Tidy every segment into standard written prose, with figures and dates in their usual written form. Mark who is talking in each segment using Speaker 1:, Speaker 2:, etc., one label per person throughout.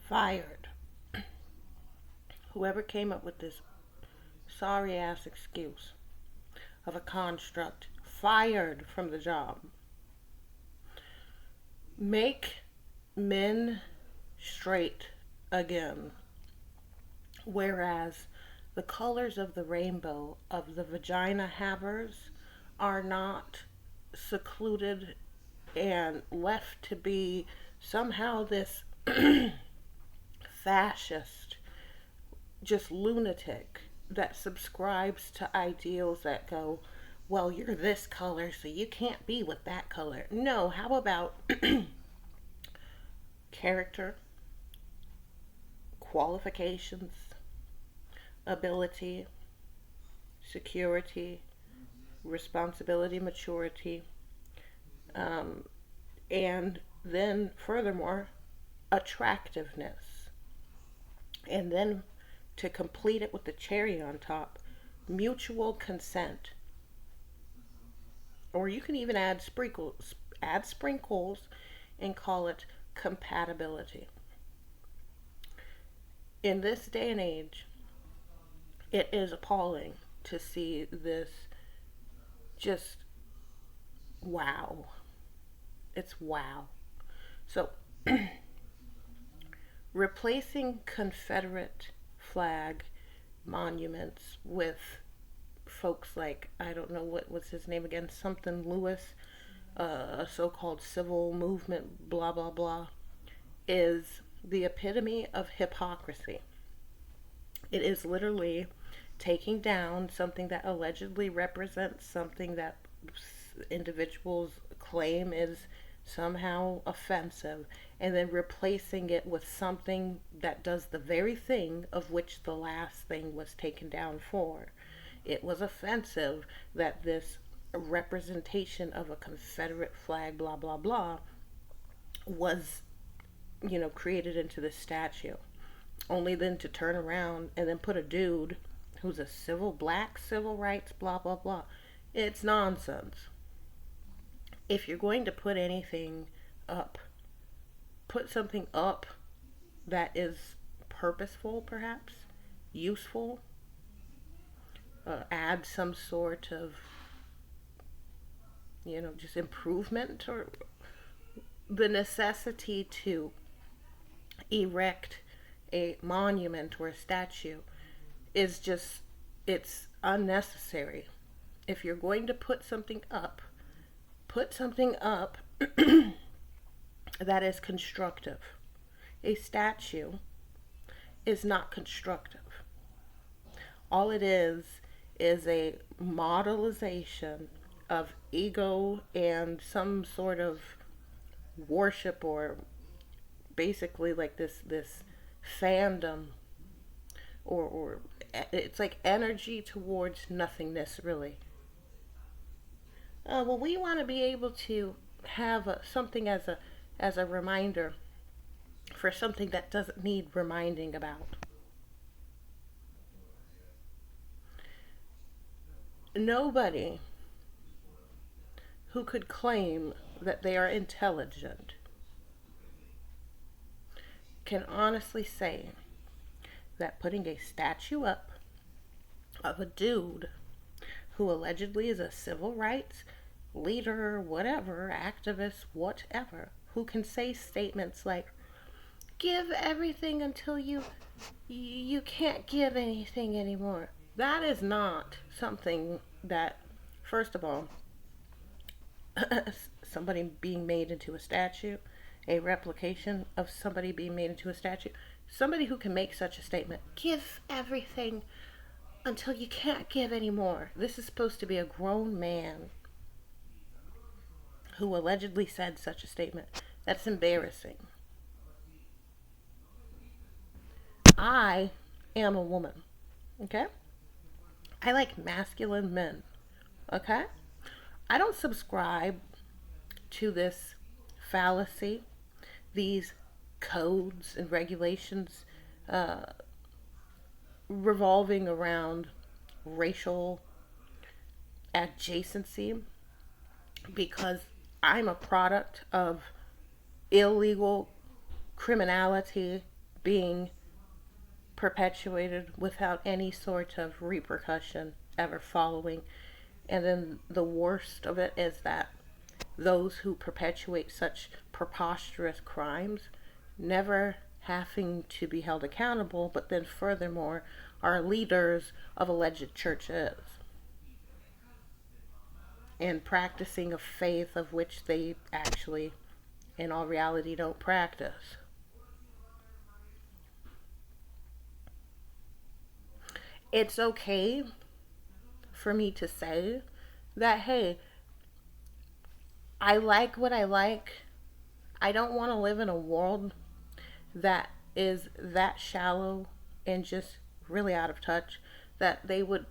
Speaker 1: Fired. Whoever came up with this sorry ass excuse of a construct, fired from the job. Make men straight again. Whereas the colors of the rainbow of the vagina havers are not secluded and left to be somehow this fascist, just lunatic that subscribes to ideals that go, well, you're this color, so you can't be with that color. No, how about character, qualifications, ability, security, responsibility, maturity, um, and then furthermore, attractiveness. And then to complete it with the cherry on top, mutual consent. Or you can even add sprinkles and call it compatibility. In this day and age, it is appalling to see this just wow. It's wow. So, replacing Confederate flag monuments with folks like, I don't know what was his name again, something Lewis, a so called civil movement, blah, blah, blah, is the epitome of hypocrisy. It is literally taking down something that allegedly represents something that individuals claim is somehow offensive, and then replacing it with something that does the very thing of which the last thing was taken down for. It was offensive that this representation of a Confederate flag, blah, blah, blah, was, created into this statue. Only then to turn around and then put a dude who's a black civil rights, blah, blah, blah. It's nonsense. If you're going to put anything up, put something up that is purposeful, perhaps, useful, add some sort of, just improvement, or the necessity to erect a monument or a statue is just, it's unnecessary. If you're going to put something up that is constructive. A statue is not constructive. All it is a modelization of ego and some sort of worship, or basically like this fandom, or it's like energy towards nothingness, really. Well, we want to be able to have something as a reminder for something that doesn't need reminding about. Nobody who could claim that they are intelligent can honestly say that putting a statue up of a dude who allegedly is a civil rights leader, whatever, activist, whatever, who can say statements like, give everything until you can't give anything anymore. That is not something that, first of all, somebody being made into a statue, a replication of somebody being made into a statue, somebody who can make such a statement, give everything until you can't give anymore. This is supposed to be a grown man who allegedly said such a statement. That's embarrassing. I am a woman, okay? I like masculine men, okay? I don't subscribe to this fallacy, these codes and regulations uh, revolving around racial adjacency, because I'm a product of illegal criminality being perpetuated without any sort of repercussion ever following. And then the worst of it is that those who perpetuate such preposterous crimes never having to be held accountable, but then furthermore are leaders of alleged churches and practicing a faith of which they actually, in all reality, don't practice. It's okay for me to say that, hey, I like what I like. I don't want to live in a world that is that shallow and just really out of touch that they would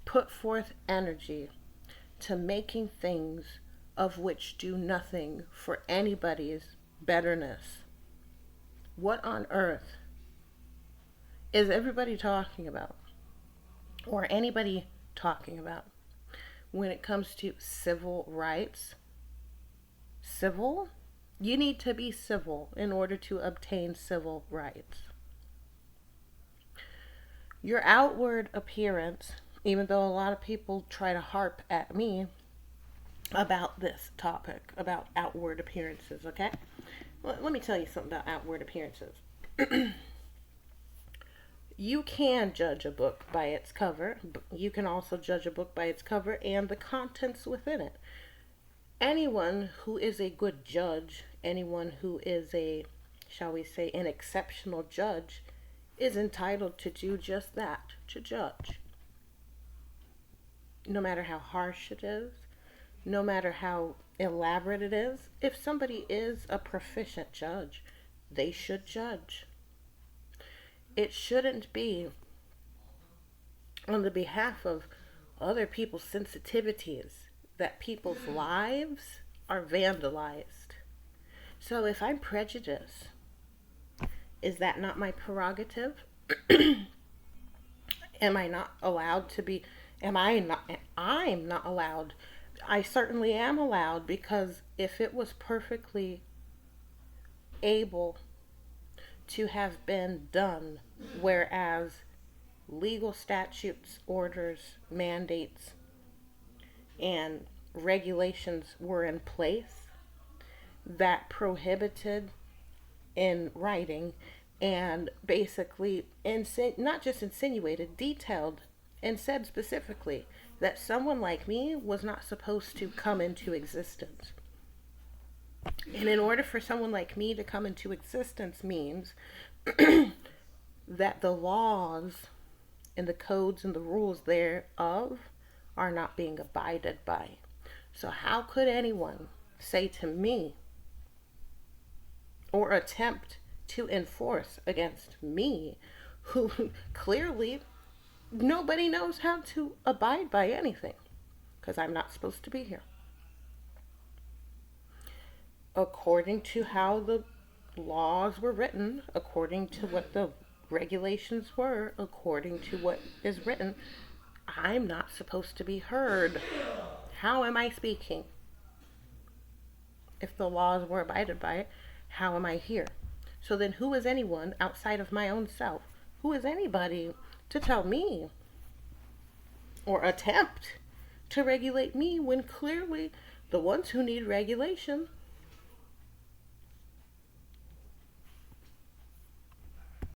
Speaker 1: put forth energy to making things of which do nothing for anybody's betterness. What on earth is everybody talking about, or anybody talking about, when it comes to civil rights? Civil? You need to be civil in order to obtain civil rights. Your outward appearance, even though a lot of people try to harp at me about this topic, about outward appearances, okay? Let me tell you something about outward appearances. You can judge a book by its cover. You can also judge a book by its cover and the contents within it. Anyone who is a good judge, anyone who is a, shall we say, an exceptional judge, is entitled to do just that, to judge. No matter how harsh it is, no matter how elaborate it is, if somebody is a proficient judge, they should judge. It shouldn't be on the behalf of other people's sensitivities that people's lives are vandalized. So if I'm prejudiced, is that not my prerogative? Am I not allowed to be, I'm not allowed. I certainly am allowed, because if it was perfectly able to have been done, whereas legal statutes, orders, mandates, and regulations were in place that prohibited in writing and basically not just insinuated, detailed, and said specifically that someone like me was not supposed to come into existence. And in order for someone like me to come into existence means that the laws and the codes and the rules thereof are not being abided by. So how could anyone say to me or attempt to enforce against me, who clearly nobody knows how to abide by anything, because I'm not supposed to be here? According to how the laws were written, according to what the regulations were, according to what is written, I'm not supposed to be heard. How am I speaking? If the laws were abided by, how am I here? So then who is anyone outside of my own self? Who is anybody to tell me or attempt to regulate me when clearly the ones who need regulation